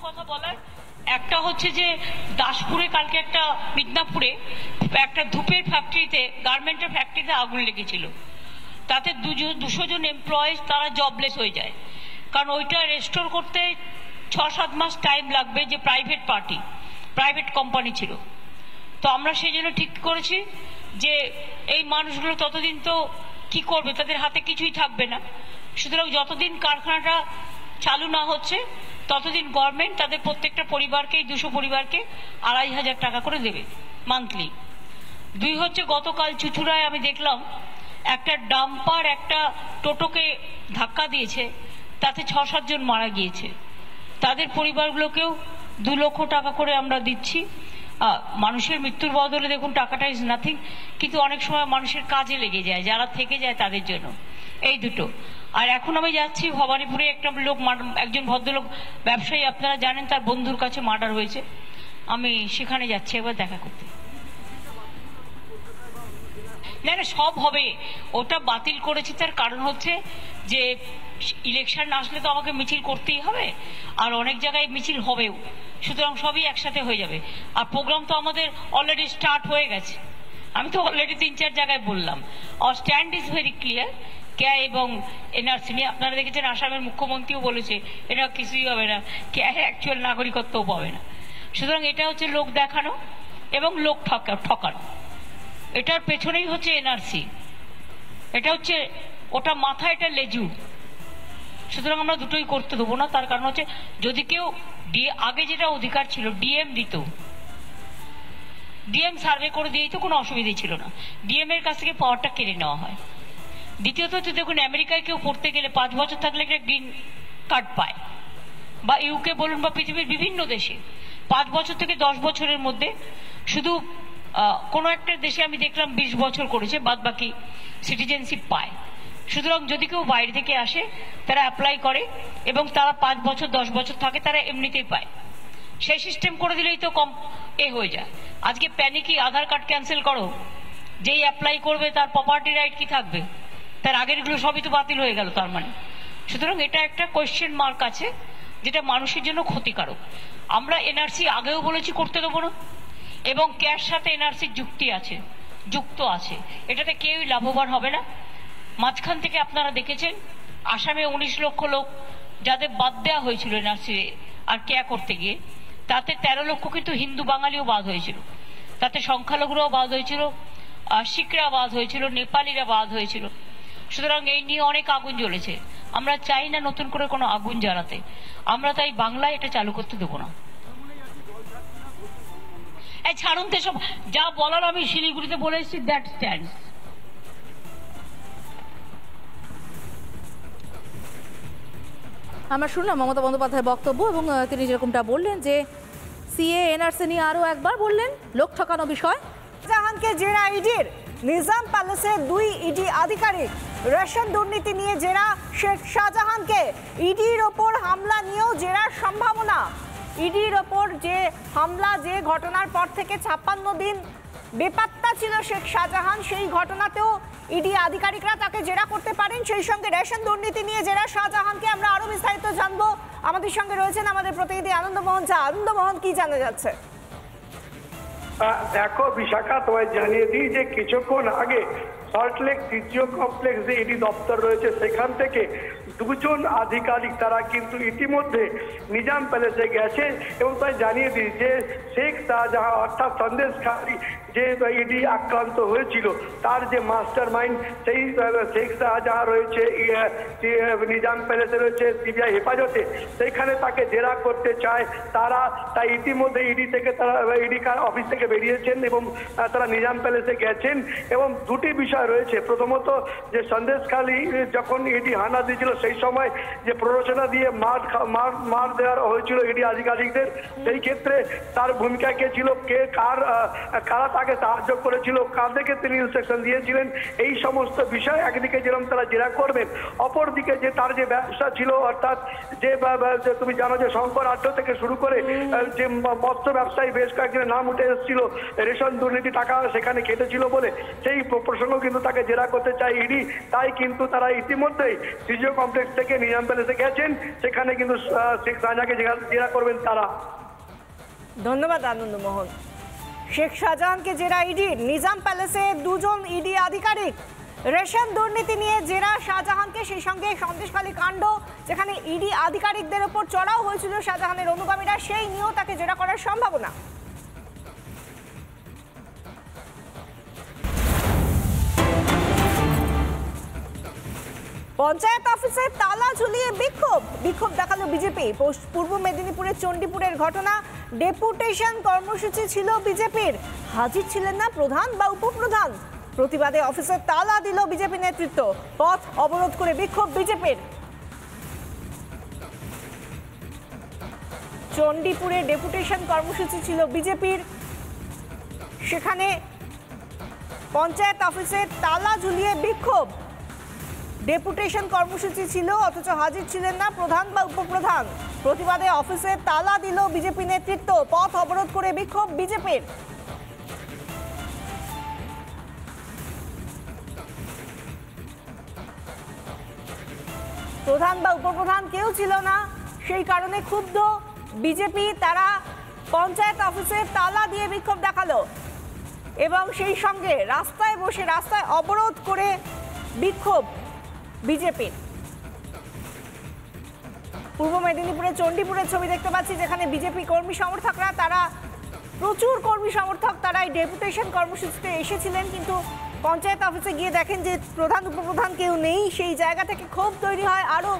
কথা বলার। একটা হচ্ছে যে দাসপুরে কালকে একটা মিদনাপুরে একটা ধূপের ফ্যাক্টরিতে, গার্মেন্টের ফ্যাক্টরিতে আগুন লেগেছিল। তাতে 200 জন এমপ্লয়িজ তারা জবলেস হয়ে যায়, কারণ ওইটা রেস্টোর করতে 6-7 মাস টাইম লাগবে, যে প্রাইভেট কোম্পানি ছিল। তো আমরা সেই জন্য ঠিক করেছি যে এই মানুষগুলো ততদিন তো কি করবে, তাদের হাতে কিছুই থাকবে না। সুতরাং যতদিন কারখানাটা চালু না হচ্ছে ততদিন গভর্নমেন্ট তাদের প্রত্যেকটা পরিবারকে, 200 পরিবারকে 2500 টাকা করে দেবে মান্থলি। 2 হচ্ছে গতকাল চুচুড়ায় আমি দেখলাম একটা ডাম্পার একটা টোটোকে ধাক্কা দিয়েছে, তাতে 6-7 জন মারা গিয়েছে। তাদের পরিবারগুলোকেও 2 লক্ষ টাকা করে আমরা দিচ্ছি। মানুষের মৃত্যুর বদলে দেখুন টাকাটা ইজ নাথিং, কিন্তু অনেক সময় মানুষের কাজে লেগে যায়, যারা থেকে যায় তাদের জন্য। এই দুটো। আর এখন আমি যাচ্ছি ভবানীপুরে, একটা লোক, একজন ভদ্রলোক ব্যবসায়ী, আপনারা জানেন, তার বন্ধুর কাছে মার্ডার হয়েছে। আমি সেখানে যাচ্ছি এবার দেখা করতে। না না, সব হবে। ওটা বাতিল করেছি তার কারণ হচ্ছে যে ইলেকশন আসলে তো আমাকে মিছিল করতেই হবে, আর অনেক জায়গায় মিছিল হবেও, সুতরাং সবই একসাথে হয়ে যাবে। আর প্রোগ্রাম তো আমাদের অলরেডি স্টার্ট হয়ে গেছে, আমি তো অলরেডি 3-4 জায়গায় বললাম। আর স্ট্যান্ড ইজ ভেরি ক্লিয়ার। ক্যা এবং এনআরসি নিয়ে আপনারা দেখেছেন আসামের মুখ্যমন্ত্রীও বলেছে এটা কিছুই হবে না, ক্যা অ্যাকচুয়াল নাগরিকত্বও পাবে না। সুতরাং এটা হচ্ছে লোক দেখানো এবং লোক ঠকানো। এটার পেছনেই হচ্ছে এনআরসি, এটা হচ্ছে ওটা মাথা, এটা লেজু। সুতরাং আমরা দুটোই করতে দেবো না। তার কারণ হচ্ছে যদি কেউ আগে যেটা অধিকার ছিল ডিএম দিত, ডিএম সার্ভে করে দিয়েই তো কোনো অসুবিধাই ছিল না, ডিএম এর কাছ থেকে পাওয়ারটা কেড়ে নেওয়া হয়। দ্বিতীয়ত হচ্ছে দেখুন আমেরিকায় কেউ পড়তে গেলে 5 বছর থাকলে একটা গ্রিন কার্ড পায়, বা ইউকে বলুন বা পৃথিবীর বিভিন্ন দেশে 5 বছর থেকে 10 বছরের মধ্যে, শুধু কোনো একটা দেশে আমি দেখলাম 20 বছর করেছে, বাদ বাকি সিটিজেনশিপ পায়। সুতরাং যদি কেউ বাইরে থেকে আসে তারা অ্যাপ্লাই করে এবং তারা 5 বছর 10 বছর থাকে, তারা এমনিতেই পায়। সেই সিস্টেম করে দিলেই তো কম হয়ে যায়। আজকে প্যানিকি আধার কার্ড ক্যান্সেল করো, যেই অ্যাপ্লাই করবে তার প্রপার্টি রাইট কি থাকবে, তার আগেরগুলো সবই তো বাতিল হয়ে গেল তার মানে। সুতরাং এটা একটা কোয়েশ্চেন মার্ক আছে, যেটা মানুষের জন্য ক্ষতিকারক। আমরা এনআরসি আগেও বলেছি করতে দেবো না, এবং ক্যাশ সাথে এনআরসির যুক্ত আছে, এটাতে কেউই লাভবান হবে না। মাঝখান থেকে আপনারা দেখেছেন আসামে 19 লক্ষ লোক যাদের বাদ দেওয়া হয়েছিল এনআরসি আর ক্যা করতে গিয়ে, তাতে 13 লক্ষ কিন্তু হিন্দু বাঙালিও বাদ হয়েছিল, তাতে সংখ্যালঘুরাও বাদ হয়েছিল, শিখরা বাদ হয়েছিল, নেপালিরা বাদ হয়েছিল। সুতরাং এই নিয়ে অনেক আগুন জ্বলেছে, আমরা চাই না নতুন করে কোনো আগুন জ্বালাতে। আমরা তাই বাংলায় এটা চালু করতে দেবো না। ছাড়ুন তো সব, যা বলার আমি শিলিগুড়িতে বলে এসেছি, দ্যাট স্ট্যান্ডস। আমরা শুনলাম মমতা বন্দ্যোপাধ্যায়ের বক্তব্য, এবং তিনি যেরকমটা বললেন যে সিএ এনআরসি নিয়ে আরও একবার বললেন লোক ঠকানো বিষয়। শাহজাহানকে জেরা ইডির, নিজাম প্যালেসে 2 ইডি আধিকারিক। রেশন দুর্নীতি নিয়ে জেরা শেখ শাহজাহানকে, ইডির ওপর হামলা নিয়েও জেরার সম্ভাবনা। ইডির ওপর যে হামলা, যে ঘটনার পর থেকে 56 দিন বেপাত্তা ছিল শেখ শাহজাহান, সেই ঘটনাতেও ইডি আধিকারিকরা তাকে জেরা করতে পারেন। সেই সঙ্গে রেশন দুর্নীতি নিয়ে জেরা শাহজাহানকে। আমরা আরো বিস্তারিত জানবো, আমাদের সঙ্গে রয়েছেন আমাদের প্রতিনিধি আনন্দমোহন ঝা। আনন্দমোহন, কি জানা যাচ্ছে? দেখো বিশাখা, তোমায় জানিয়ে দিই যে কিছুক্ষণ আগে সল্টলেক তৃতীয় কমপ্লেক্স যে ইডি দপ্তর রয়েছে সেখান থেকে 2 জন আধিকারিক তারা কিন্তু ইতিমধ্যে নিজাম প্যালেসে গেছে। এবং তাই জানিয়ে দিই যে শেখ শাহজাহান অর্থাৎ সন্দেশখালী যে ইডি আক্রান্ত হয়েছিল, তার যে মাস্টার মাইন্ড সেই শেখ শাহজাহান রয়েছে নিজাম প্যালেসে, রয়েছে সিবিআই হেফাজতে, সেখানে তাকে জেরা করতে চায় তারা। তাই ইতিমধ্যে ইডি থেকে তারা ইডি অফিস থেকে বেরিয়েছেন এবং তারা নিজাম প্যালেসে গেছেন। এবং 2টি বিষয় রয়েছে। প্রথমত যে সন্দেশখালী যখন ইডি হানা দিয়েছিল সেই সময় যে প্ররোচনা দিয়ে মার দেওয়া হয়েছিল ইডি আধিকারিকদের, সেই ক্ষেত্রে তার ভূমিকা কে ছিল, কারা তাকে তাকে সাহায্য করেছিল, কাদেরকে তিনি ইনস্ট্রাকশন দিয়েছিলেন, এই সমস্ত বিষয় একদিকে যেরকম তারা জেরা করবেন, অপরদিকে যে তার যে ব্যবসা ছিল, অর্থাৎ যে তুমি জানো যে শঙ্কর আড্ড থেকে শুরু করে যে মৎস্য ব্যবসায়ী বেশ কয়েকজনের নাম উঠে এসেছিল, রেশন দুর্নীতি টাকা সেখানে কেটেছিল বলে, সেই প্রসঙ্গ কিন্তু তাকে জেরা করতে চাই ইডি। তাই কিন্তু তারা ইতিমধ্যেই সিজিও কমপ্লেক্স থেকে নিজাম প্যালেসে গেছেন, সেখানে কিন্তু শেখ শাহজাহানকে জেরা করবেন তারা। ধন্যবাদ আনন্দমোহন। শেখ শাহজাহানকে জেরা ইডির, নিজাম প্যালেসে দুজন ইডি আধিকারিক। রেশন দুর্নীতি নিয়ে জেরা শাহজাহানকে, সেই সঙ্গে সন্দেশখালী কাণ্ড যেখানে ইডি আধিকারিকদের ওপর চড়াও হয়েছিল শাহজাহানের অনুগামীরা, সেই নিয়েও তাকে জেরা করার সম্ভাবনা। পঞ্চায়েত অফিসে তালা ঝুলিয়ে বিক্ষোভ দেখালো বিজেপি। পূর্ব মেদিনীপুরের চণ্ডীপুরের ঘটনা। ডেপুটেশন কর্মসূচি ছিল বিজেপির, হাজির ছিলেন না প্রধান বা উপপ্রধান। প্রতিবাদে অফিসে তালা দিল বিজেপি নেতৃত্ব, পথ অবরোধ করে বিক্ষোভ বিজেপির। চণ্ডীপুরে ডেপুটেশন কর্মসূচি ছিল বিজেপির, সেখানে পঞ্চায়েত অফিসে তালা ঝুলিয়ে বিক্ষোভ। ডেপুটেশন কর্মসূচি ছিল অথচ হাজির ছিলেন না প্রধান বা উপপ্রধান। প্রতিবাদে অফিসে তালা দিল বিজেপি নেতৃত্ব, পথ অবরোধ করে বিক্ষোভ বিজেপির। প্রধান বা উপপ্রধান কেউ ছিল না, সেই কারণে ক্ষুব্ধ বিজেপি। তারা পঞ্চায়েত অফিসে তালা দিয়ে বিক্ষোভ দেখালো এবং সেই সঙ্গে রাস্তায় বসে রাস্তায় অবরোধ করে বিক্ষোভ বিজেপির। পূর্ব মেদিনীপুরের চণ্ডীপুরের ছবি দেখতে পাচ্ছি, যেখানে বিজেপি কর্মী সমর্থকরা, তারা প্রচুর কর্মী সমর্থক, তারা এই ডেপুটেশন কর্মসূচিতে এসেছিলেন, কিন্তু পঞ্চায়েত অফিসে গিয়ে দেখেন যে প্রধান উপপ্রধান কেউ নেই। সেই জায়গা থেকে ক্ষোভ তৈরি হয়, আরো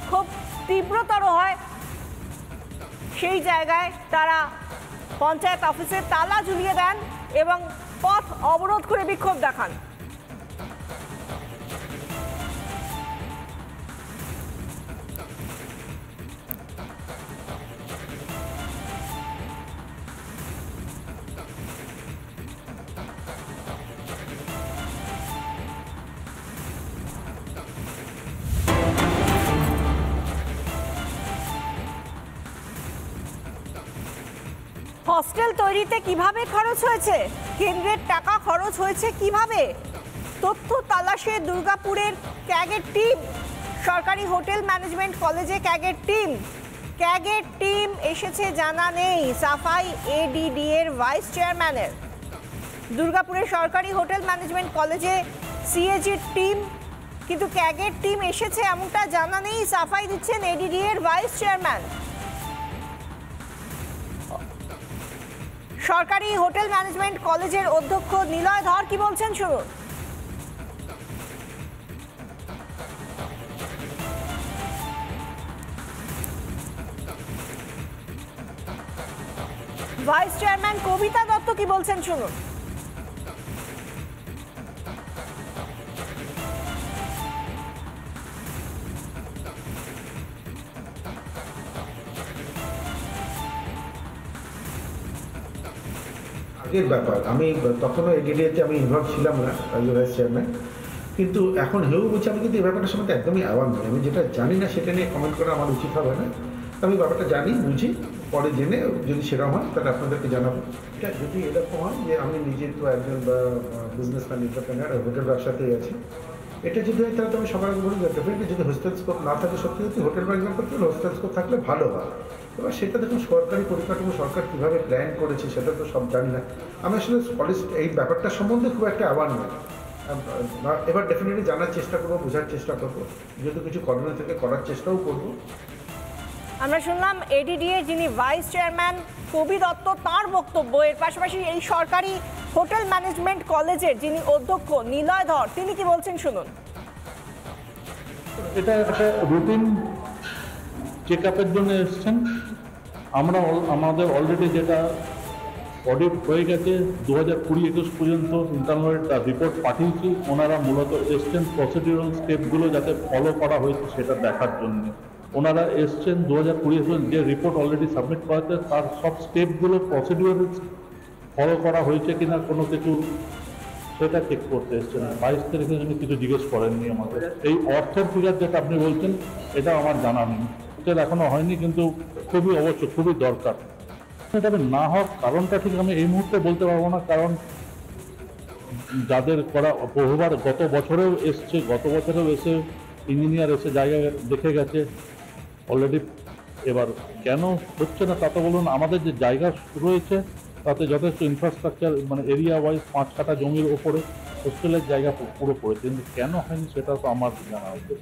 ক্ষোভ তীব্রতর হয়। সেই জায়গায় তারা পঞ্চায়েত অফিসে তালা ঝুলিয়ে দেন এবং পথ অবরোধ করে বিক্ষোভ দেখান। হস্টেল তৈরিতে কিভাবে খরচ হয়েছে, কেন্দ্রের টাকা খরচ হয়েছে কিভাবে, তথ্য তালাশে দুর্গাপুরের ক্যাগের টিম। সরকারি হোটেল ম্যানেজমেন্ট কলেজে ক্যাগের টিম এসেছে জানা নেই সাফাই এডিডি এর ভাইস চেয়ারম্যানের। দুর্গাপুরের সরকারি হোটেল ম্যানেজমেন্ট কলেজে সিএজির টিম, কিন্তু ক্যাগের টিম এসেছে এমনটা জানা নেই, সাফাই দিচ্ছেন এডিডি এর ভাইস চেয়ারম্যান। সরকারি হোটেল ম্যানেজমেন্ট কলেজের অধ্যক্ষ নিলয় ধর কি বলছেন শুনুন। ভাইস চেয়ারম্যান কবিতা দত্ত কি বলছেন শুনুন। আগের ব্যাপার, আমি তখনও এডিডিএতে আমি ইনভলভ ছিলাম না ভাইস চেয়ারম্যান, কিন্তু এখন হেউ বলছি আমি কিন্তু এই ব্যাপারটার সম্বন্ধে একদমই অ্যাওয়ার নই। আমি যেটা জানি না সেটা নিয়ে কমেন্ট করা আমার উচিত হবে না। আমি ব্যাপারটা জানি, বুঝি, পরে জেনে যদি সেরকম হয় তাহলে আপনাদেরকে জানাবো। এটা যদি এরকম হয় যে আমি নিজে তো একজন বিজনেসম্যান, এন্টারপ্রেনার, হোটেল ব্যবসাতেই আছি, এটা যদি হয় তাহলে তো আমি সবার আগে বলি ডেফিনেটলি যদি হোস্টেল স্কোপ না থাকে, সত্যি সত্যি হোটেল ম্যানেজমেন্ট করতে হলে হোস্টেল স্কোপ থাকলে ভালো হয়। এবার সেটা দেখুন সরকারি পরিকাঠামো সরকার কীভাবে প্ল্যান করেছে সেটা তো সব জানি না। আমি আসলে এই ব্যাপারটা সম্বন্ধে খুব একটা অ্যাওয়ার নয়। এবার ডেফিনেটলি জানার চেষ্টা করবো, বোঝার চেষ্টা করবো, যদি কিছু করোনা থেকে করার চেষ্টাও করবো। আমরা শুনলাম এডিডি এর যিনি ভাইস চেয়ারম্যান কবি দত্ত, তাঁর বক্তব্য। এর পাশাপাশি এই সরকারি হোটেল ম্যানেজমেন্ট কলেজের যিনি অধ্যক্ষ নিলয় ধর, তিনি কি বলছেন শুনুন। এটা একটা রুটিন চেক আপের জন্য এসছেন। আমরা আমাদের অলরেডি যেটা অডিট হয়ে গেছে 2020-21 পর্যন্ত ইন্টারনাল তার রিপোর্ট পাঠিয়েছি। ওনারা মূলত এসছেন প্রসিডিউরাল স্টেপগুলো যাতে ফলো করা হয়েছে সেটা দেখার জন্য। ওনারা এসছেন 2020 যে রিপোর্ট অলরেডি সাবমিট করা হয়েছে তার সব স্টেপগুলো প্রসিডিউরাল ফলো করা হয়েছে কিনা কোনো কিছু সেটা চেক করতে এসছেন। 22 তারিখে উনি কিছু জিজ্ঞেস করেননি আমাদের। এই অর্থের ফিগার যেটা আপনি বলছেন এটা আমার জানা নেই, এটা এখনো হয়নি, কিন্তু খুবই অবশ্যই খুবই দরকার। তবে না হওয়ার কারণটা ঠিক আমি এই মুহূর্তে বলতে পারবো না, কারণ যাদের করা বহুবার গত বছরেও এসে ইঞ্জিনিয়ার এসে জায়গা দেখে গেছে অলরেডি। এবার কেন হচ্ছে না তা তো বলুন, আমাদের যে জায়গা রয়েছে তাতে যথেষ্ট ইনফ্রাস্ট্রাকচার, মানে এরিয়া ওয়াইজ 5 কাঠা জমির ওপরে হোস্টেলের জায়গা পুরো পড়েছে, কিন্তু কেন হয়নি সেটা তো আমার জানা হচ্ছে।